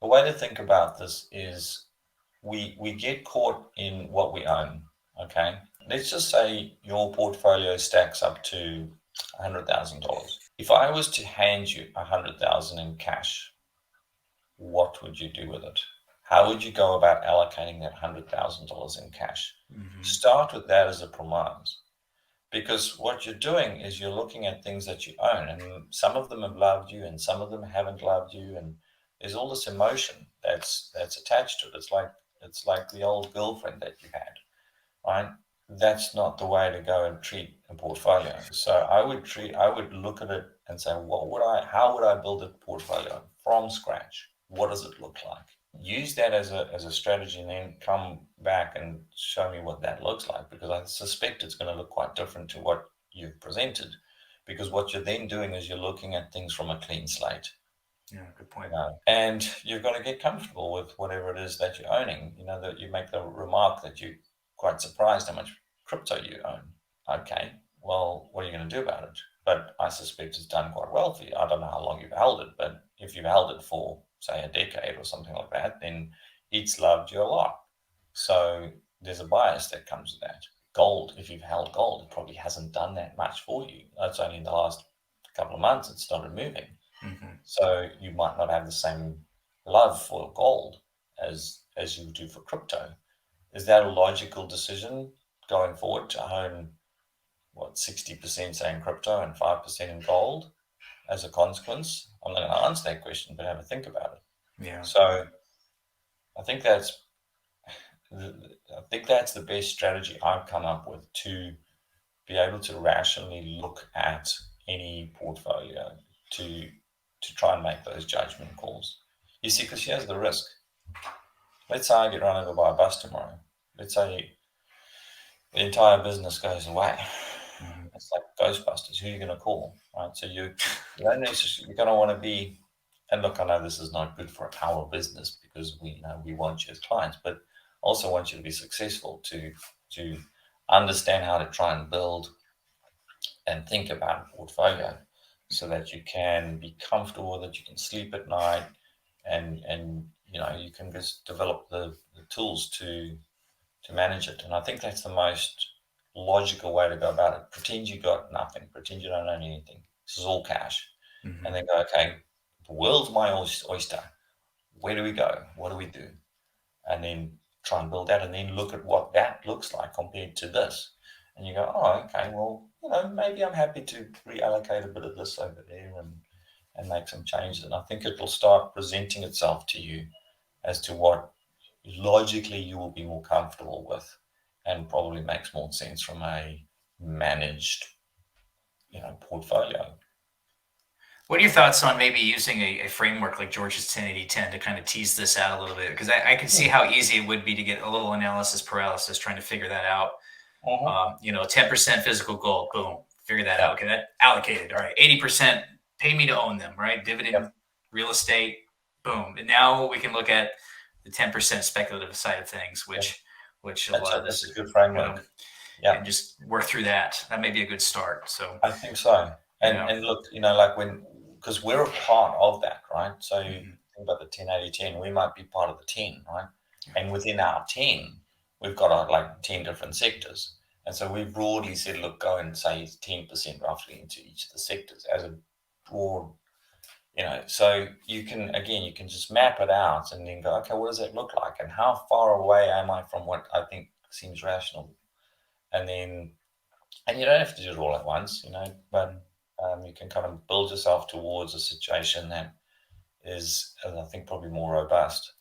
The way to think about this is we get caught in what we own. Okay, let's just say your portfolio stacks up to $100,000. If I was to hand you 100,000 in cash, what would you do with it? How would you go about allocating that $100,000 in cash? Hmm. Start with that as a premise. Because what you're doing is you're looking at things that you own, and some of them have loved you, and some of them haven't loved you, and there's all this emotion that's attached to it. It's like the old girlfriend that you had, right? That's not the way to go and treat a portfolio. So I would look at it and say, how would I build a portfolio from scratch? What does it look like? Use that as a strategy, and then come back and show me what that looks like, because I suspect it's going to look quite different to what you've presented, because what you're then doing is you're looking at things from a clean slate. Yeah, good point. And you've got to get comfortable with whatever it is that you're owning. That you make the remark that you're quite surprised how much crypto you own. Okay, well, what are you going to do about it? But I suspect it's done quite well for you. I don't know how long you've held it, but if you've held it for, say, a decade or something like that, then it's loved you a lot. So there's a bias that comes with that. Gold, if you've held gold, it probably hasn't done that much for you. It's only in the last couple of months it started moving. Hmm. So you might not have the same love for gold as you do for crypto. Is that a logical decision going forward to own what 60% say in crypto and 5% in gold as a consequence? I'm not going to answer that question, but have a think about it. Yeah. So I think that's the best strategy I've come up with to be able to rationally look at any portfolio to try and make those judgment calls. You see, because here's the risk. Let's say I get run over by a bus tomorrow. Let's say the entire business goes away. Hmm. It's like Ghostbusters. Who are you going to call, right? So you don't necessarily, you're going to want to be. And look, I know this is not good for our business, because we want you as clients, but also want you to be successful to understand how to try and build and think about a portfolio, so that you can be comfortable, that you can sleep at night, and you can just develop the tools to manage it. And I think that's the most logical way to go about it. Pretend you got nothing. Pretend you don't own anything. This is all cash. And Hmm. then go, okay, the world's my oyster. Where do we go? What do we do? And then try and build that, and then look at what that looks like compared to this. And you go, oh, okay, well, maybe I'm happy to reallocate a bit of this over there, and make some changes. And I think it will start presenting itself to you as to what logically you will be more comfortable with, and probably makes more sense from a managed, portfolio. What are your thoughts on maybe using a framework like George's 10-80-10 to kind of tease this out a little bit? Because I can see Hmm. how easy it would be to get a little analysis paralysis trying to figure that out. Uh-huh. 10% physical gold, boom, figure that Yeah. out. Okay, that allocated. All right, 80% pay me to own them, right? Dividend, Yep. real estate, boom. And now we can look at the 10% speculative side of things, Yep. which a That's lot a of that's this, a good framework. and Yeah. just work through that. That may be a good start. So, I think so. And yeah. and look, like because we're a part of that, right? So you Mhm. think about the 10-80-10, we might be part of the 10, right? And within our 10, we've got like 10 different sectors. And so we broadly said, look, go and say 10% roughly into each of the sectors as a broad, so you can just map it out and then go, okay, what does that look like? And how far away am I from what I think seems rational? And then and you don't have to do it all at once, but you can kind of build yourself towards a situation that is, I think, probably more robust.